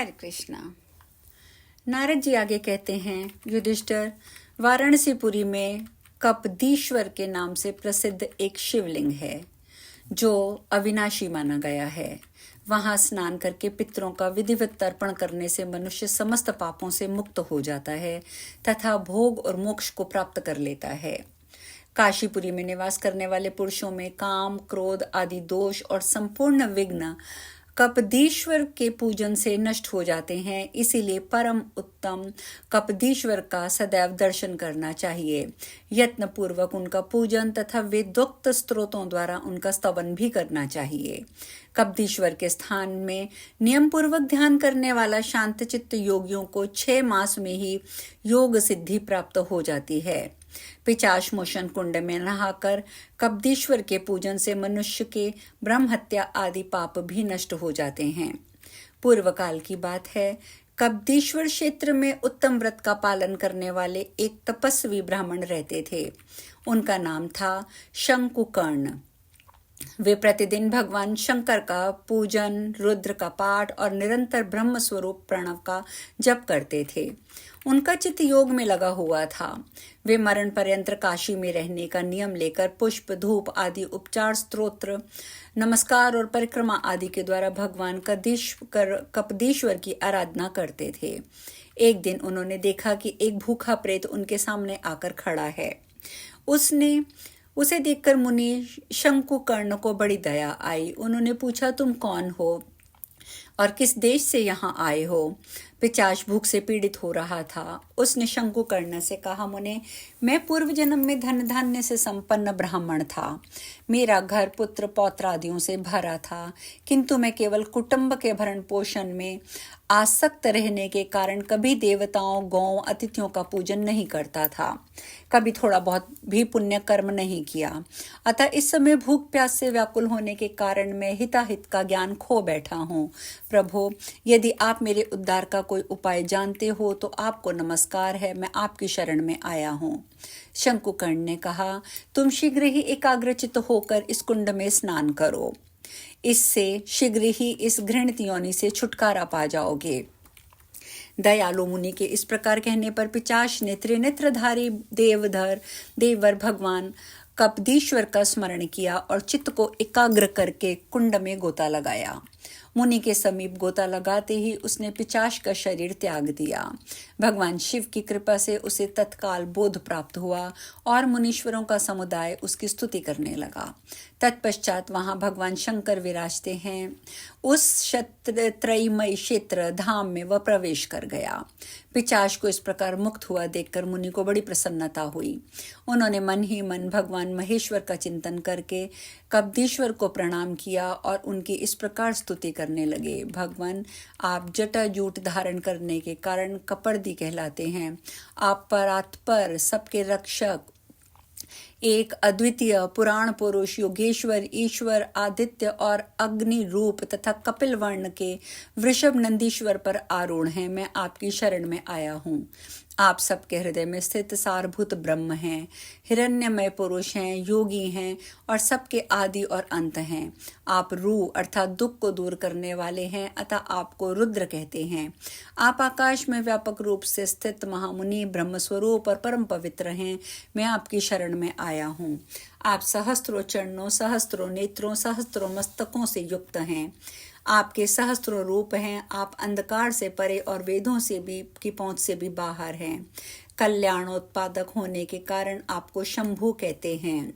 हरे कृष्णा। नारद जी आगे कहते हैं, युधिष्ठिर, वाराणसीपुरी में कपदीश्वर के नाम से प्रसिद्ध एक शिवलिंग है जो अविनाशी माना गया है। वहां स्नान करके पितरों का विधिवत तर्पण करने से मनुष्य समस्त पापों से मुक्त हो जाता है तथा भोग और मोक्ष को प्राप्त कर लेता है। काशीपुरी में निवास करने वाले पुरुषों में काम, क्रोध आदि दोष और संपूर्ण विघ्न कपदीश्वर के पूजन से नष्ट हो जाते हैं। इसीलिए परम उत्तम कपदीश्वर का सदैव दर्शन करना चाहिए। यत्न पूर्वक उनका पूजन तथा वेदोक्त स्त्रोतों द्वारा उनका स्तवन भी करना चाहिए। कपदीश्वर के स्थान में नियम पूर्वक ध्यान करने वाला शांत चित्त योगियों को 6 मास में ही योग सिद्धि प्राप्त हो जाती है। पिचाश मोशन कुंड में नहाकर कपदीश्वर के पूजन से मनुष्य के ब्रह्म हत्या आदि पाप भी नष्ट हो जाते हैं। पूर्व काल की बात है, कपदीश्वर क्षेत्र में उत्तम व्रत का पालन करने वाले एक तपस्वी ब्राह्मण रहते थे। उनका नाम था शंकुकर्ण। वे प्रतिदिन भगवान शंकर का पूजन, रुद्र का पाठ और निरंतर ब्रह्म स्वरूप प्रणव का जप करते थे। उनका चित्त योग में लगा हुआ था। वे मरण पर्यंत काशी में रहने का नियम लेकर पुष्प, धूप आदि उपचार, स्तोत्र, नमस्कार और परिक्रमा आदि के द्वारा भगवान कपदीश्वर की आराधना करते थे। एक दिन उन्होंने देखा कि एक भूखा प्रेत उनके सामने आकर खड़ा है। उसे देखकर मुनि शंकुकर्ण को बड़ी दया आई। उन्होंने पूछा, तुम कौन हो और किस देश से यहाँ आए हो? पिशाच भूख से पीड़ित हो रहा था। उसने शंकुकर्ण से कहा, मुने, मैं पूर्व जन्म में धन धान्य से संपन्न ब्राह्मण था। मेरा घर पुत्र पौत्र आदियों से भरा था, किंतु मैं केवल कुटुंब के भरण पोषण में आसक्त रहने के कारण कभी देवताओं, गौं, अतिथियों का पूजन नहीं करता था। कभी थोड़ा बहुत भी पुण्य कर्म नहीं किया। अतः इस समय भूख प्यास से व्याकुल होने के कारण मैं हिताहित का ज्ञान खो बैठा हूँ। प्रभु, यदि आप मेरे उद्धार का कोई उपाय जानते हो तो आपको नमस्कार है, मैं आपकी शरण में आया हूँ। शंकुकर्ण ने कहा, तुम शीघ्र ही एकाग्रचित्त होकर इस कुंड में स्नान करो। इससे शीघ्र ही इस घृणित योनि से छुटकारा पा जाओगे। दयालु मुनि के इस प्रकार कहने पर पिशाच ने त्रिनेत्रधारी देवर भगवान कपदीश्वर का स्मरण किया और चित्त को एकाग्र करके कुंड में गोता लगाया। मुनि के समीप गोता लगाते ही उसने पिशाच का शरीर त्याग दिया। भगवान शिव की कृपा से उसे तत्काल बोध प्राप्त हुआ और मुनीश्वरों का समुदाय उसकी स्तुति करने लगा। तत्पश्चात वहां भगवान शंकर विराजते हैं। उस त्रयमय क्षेत्र धाम में वह प्रवेश कर गया। पिशाच को इस प्रकार मुक्त हुआ देखकर मुनि को बड़ी प्रसन्नता हुई। उन्होंने मन ही मन भगवान महेश्वर का चिंतन करके कपदीश्वर को प्रणाम किया और उनकी इस प्रकार स्तुति करने लगे। भगवान, आप जटाजूट धारण करने के कारण कपर्दी कहलाते हैं। आप परात्पर, सबके रक्षक, एक अद्वितीय पुराण पुरुष, योगेश्वर, ईश्वर, आदित्य और अग्नि रूप तथा कपिल वर्ण के वृषभ नंदीश्वर पर आरूढ़ हैं। मैं आपकी शरण में आया हूँ। आप सबके हृदय में स्थित सारभूत ब्रह्म हैं, हिरण्यमय पुरुष हैं, योगी हैं और सबके आदि और अंत हैं। आप रू अर्थात दुख को दूर करने वाले हैं, अतः आपको रुद्र कहते हैं। आप आकाश में व्यापक रूप से स्थित महामुनि, ब्रह्म स्वरूप और परम पवित्र हैं। मैं आपकी शरण में आया हूँ। आप सहस्त्रों चरणों, सहस्त्रों नेत्रों, सहस्त्रों मस्तकों से युक्त हैं। आपके सहस्त्रों रूप हैं। आप अंधकार से परे और वेदों से भी की पहुंच से भी बाहर हैं। कल्याणोत्पादक होने के कारण आपको शंभु कहते हैं।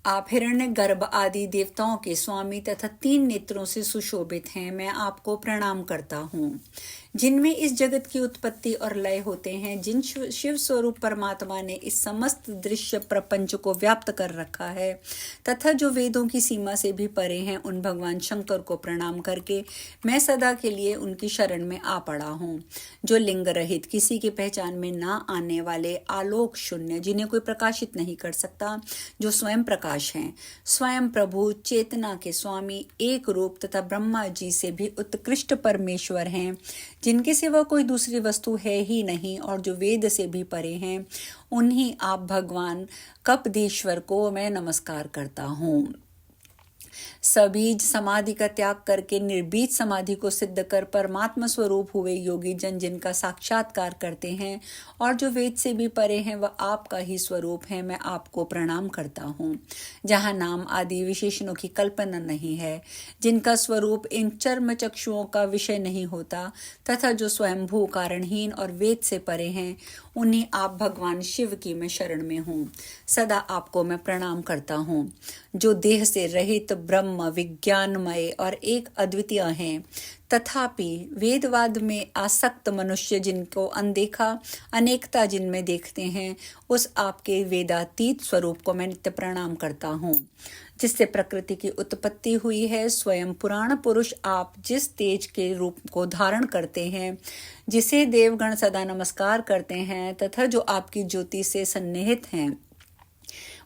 आप हिरण्य गर्भ आदि देवताओं के स्वामी तथा 3 नेत्रों से सुशोभित हैं। मैं आपको प्रणाम करता हूँ। जिनमें इस जगत की उत्पत्ति और लय होते हैं, जिन शिव स्वरूप परमात्मा ने इस समस्त दृश्य प्रपंच को व्याप्त कर रखा है तथा जो वेदों की सीमा से भी परे हैं, उन भगवान शंकर को प्रणाम करके मैं सदा के लिए उनकी शरण में आ पड़ा हूँ। जो लिंग रहित, किसी की पहचान में ना आने वाले, आलोक शून्य, जिन्हें कोई प्रकाशित नहीं कर सकता, जो स्वयं प्रकाश हैं, स्वयं प्रभु, चेतना के स्वामी, एक रूप तथा ब्रह्मा जी से भी उत्कृष्ट परमेश्वर हैं, जिनके सिवा कोई दूसरी वस्तु है ही नहीं और जो वेद से भी परे हैं, उन्हीं आप भगवान कपदीश्वर को मैं नमस्कार करता हूँ। सबीज समाधि का त्याग करके निर्बीज समाधि को सिद्ध कर परमात्मा स्वरूप हुए योगी जन जिनका साक्षात्कार करते हैं और जो वेद से भी परे हैं वह आपका ही स्वरूप है, मैं आपको प्रणाम करता हूँ। जहाँ नाम आदि विशेषणों की कल्पना नहीं है, जिनका स्वरूप इन चर्म चक्षुओं का विषय नहीं होता तथा जो स्वयंभू कारणहीन और वेद से परे हैं, उन्हीं आप भगवान शिव की मैं शरण में हूँ। सदा आपको मैं प्रणाम करता हूँ, जो देह से रहित ब्रह्म विज्ञानमय और एक अद्वितीय हैं। तथापि वेदवाद में आसक्त मनुष्य जिनको अनदेखा अनेकता जिनमें देखते हैं, उस आपके वेदातीत स्वरूप को मैं नित्य प्रणाम करता हूँ, जिससे प्रकृति की उत्पत्ति हुई है। स्वयं पुराण पुरुष आप जिस तेज के रूप को धारण करते हैं, जिसे देवगण सदा नमस्कार करते हैं तथा जो आपकी ज्योति से सन्निहित हैं,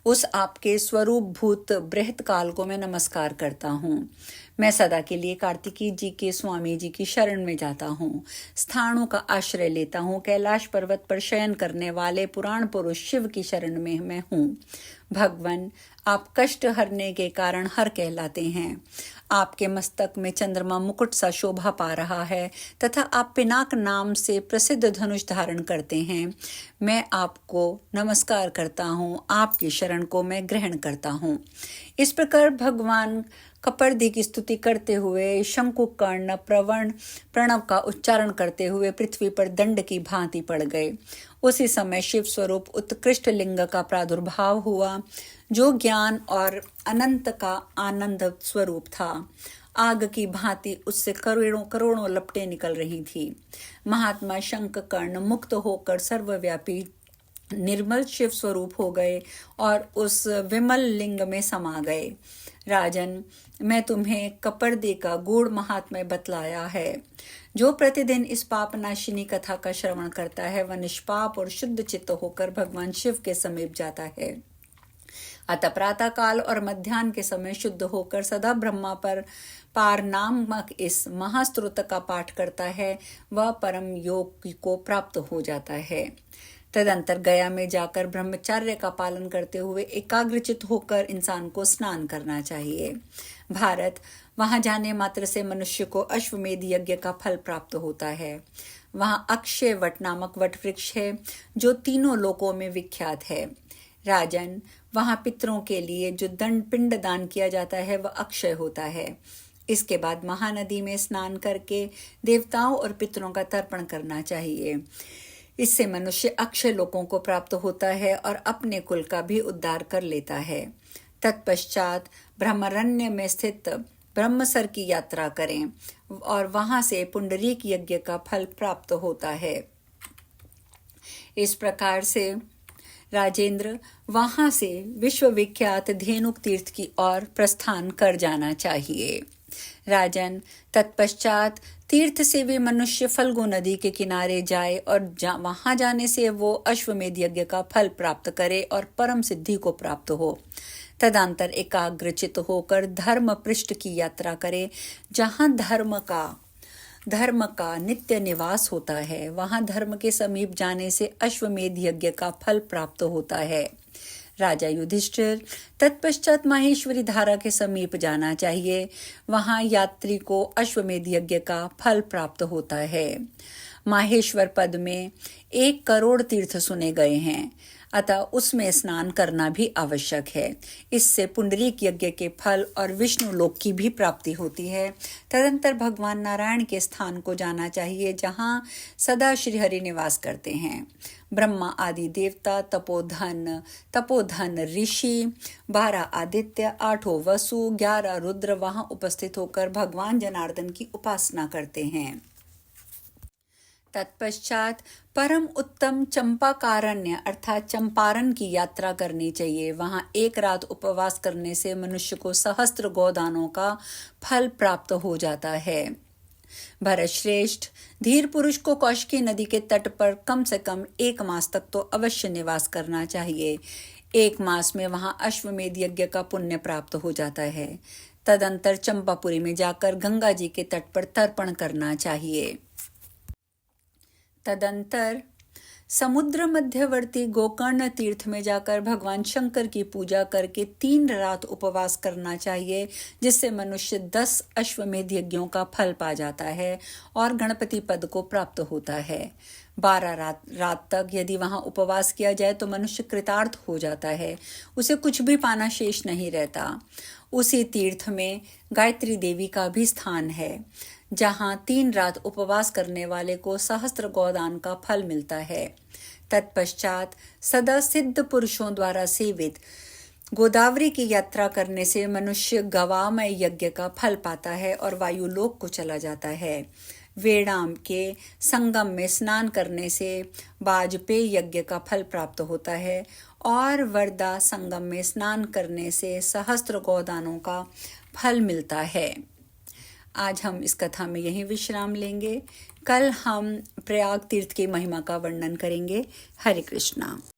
उस आपके स्वरूप भूत बृहत काल को मैं नमस्कार करता हूँ। मैं सदा के लिए कार्तिकी जी के स्वामी जी की शरण में जाता हूँ, स्थानों का आश्रय लेता हूँ। कैलाश पर्वत पर शयन करने वाले पुराण पुरुष शिव की शरण में मैं हूँ। भगवान, आप कष्ट हरने के कारण हर कहलाते हैं। आपके मस्तक में चंद्रमा मुकुट सा शोभा पा रहा है तथा आप पिनाक नाम से प्रसिद्ध धनुष धारण करते हैं। मैं आपको नमस्कार करता हूँ, आपकी शरण को मैं ग्रहण करता हूँ। इस प्रकार भगवान कपर्दी की स्तुति करते हुए शंकुकर्ण प्रणव का उच्चारण करते हुए पृथ्वी पर दंड की भांति पड़ गए। उसी समय शिव स्वरूप उत्कृष्ट लिंग का प्रादुर्भाव हुआ, जो ज्ञान और अनंत का आनंद स्वरूप था। आग की भांति उससे करोड़ों करोड़ों लपटें निकल रही थी। महात्मा शंकुकर्ण मुक्त होकर सर्वव्यापी निर्मल शिव स्वरूप हो गए और उस विमल लिंग में समा गए। राजन, मैं तुम्हें कपर्दी का गूढ़ महात्म्य बतलाया है। जो प्रतिदिन इस पापनाशिनी कथा का श्रवण करता है, वह निष्पाप और शुद्ध चित्त होकर भगवान शिव के समीप जाता है। अतः प्रातः काल और मध्याह्न के समय शुद्ध होकर सदा ब्रह्मा पर पार नामक इस महास्त्रोत का पाठ करता है, वह परम योग को प्राप्त हो जाता है। तदंतर गया में जाकर ब्रह्मचर्य का पालन करते हुए एकाग्रचित होकर इंसान को स्नान करना चाहिए। भारत, वहां जाने मात्र से मनुष्य को अश्वमेध यज्ञ का फल प्राप्त होता है। वहां अक्षय वट नामक वट वृक्ष है, जो तीनों लोकों में विख्यात है। राजन, वहां पितरों के लिए जो दंड पिंड दान किया जाता है, वह अक्षय होता है। इसके बाद महानदी में स्नान करके देवताओं और पितरों का तर्पण करना चाहिए। इससे मनुष्य अक्षय लोकों को प्राप्त होता है और अपने कुल का भी उद्धार कर लेता है। तत्पश्चात ब्रह्मरण्य में स्थित ब्रह्मसर की यात्रा करें और वहां से पुंडरीक यज्ञ का फल प्राप्त होता है। इस प्रकार से राजेंद्र वहां से विश्वविख्यात धेनुक तीर्थ की ओर प्रस्थान कर जाना चाहिए। राजन, तत्पश्चात तीर्थ से वे मनुष्य फल्गु नदी के किनारे जाए और वहां जाने से वो अश्वमेध यज्ञ का फल प्राप्त करे और परम सिद्धि को प्राप्त हो। तदंतर एकाग्रचित होकर धर्म पृष्ठ की यात्रा करे, जहां धर्म का नित्य निवास होता है। वहां धर्म के समीप जाने से अश्वमेध यज्ञ का फल प्राप्त होता है। राजा युधिष्ठिर, तत्पश्चात माहेश्वरी धारा के समीप जाना चाहिए। वहां यात्री को अश्वमेध यज्ञ का फल प्राप्त होता है। माहेश्वर पद में 1 करोड़ तीर्थ सुने गए हैं, अतः उसमें स्नान करना भी आवश्यक है। इससे पुंडरीक यज्ञ के फल और विष्णु लोक की भी प्राप्ति होती है। तदंतर भगवान नारायण के स्थान को जाना चाहिए, जहां सदा श्रीहरि निवास करते हैं। ब्रह्मा आदि देवता, तपोधन ऋषि, 12 आदित्य, 8 वसु, 11 रुद्र वहां उपस्थित होकर भगवान जनार्दन की उपासना करते हैं। तत्पश्चात परम उत्तम चंपाकारण्य अर्थात चंपारण की यात्रा करनी चाहिए। वहां 1 रात उपवास करने से मनुष्य को सहस्त्र गोदानों का फल प्राप्त हो जाता है। भरत श्रेष्ठ, धीर पुरुष को कौशिकी नदी के तट पर कम से कम 1 मास तक तो अवश्य निवास करना चाहिए। 1 मास में वहां अश्वमेध यज्ञ का पुण्य प्राप्त हो जाता है। तदंतर चंपापुरी में जाकर गंगा जी के तट पर तर्पण करना चाहिए। तदंतर समुद्र मध्यवर्ती गोकर्ण तीर्थ में जाकर भगवान शंकर की पूजा करके 3 रात उपवास करना चाहिए, जिससे मनुष्य 10 अश्वमेध यज्ञों का फल पा जाता है और गणपति पद को प्राप्त होता है। 12 रात तक यदि वहां उपवास किया जाए तो मनुष्य कृतार्थ हो जाता है, उसे कुछ भी पाना शेष नहीं रहता। उसी तीर्थ में गायत्री देवी का भी स्थान है, जहां 3 रात उपवास करने वाले को सहस्त्र गोदान का फल मिलता है। तत्पश्चात सदा सिद्ध पुरुषों द्वारा सेवित गोदावरी की यात्रा करने से मनुष्य गवामय यज्ञ का फल पाता है और वायुलोक को चला जाता है। वेणाम के संगम में स्नान करने से वाजपेय यज्ञ का फल प्राप्त होता है और वर्दा संगम में स्नान करने से सहस्त्र गोदानों का फल मिलता है। आज हम इस कथा में यहीं विश्राम लेंगे। कल हम प्रयाग तीर्थ की महिमा का वर्णन करेंगे। हरे कृष्णा।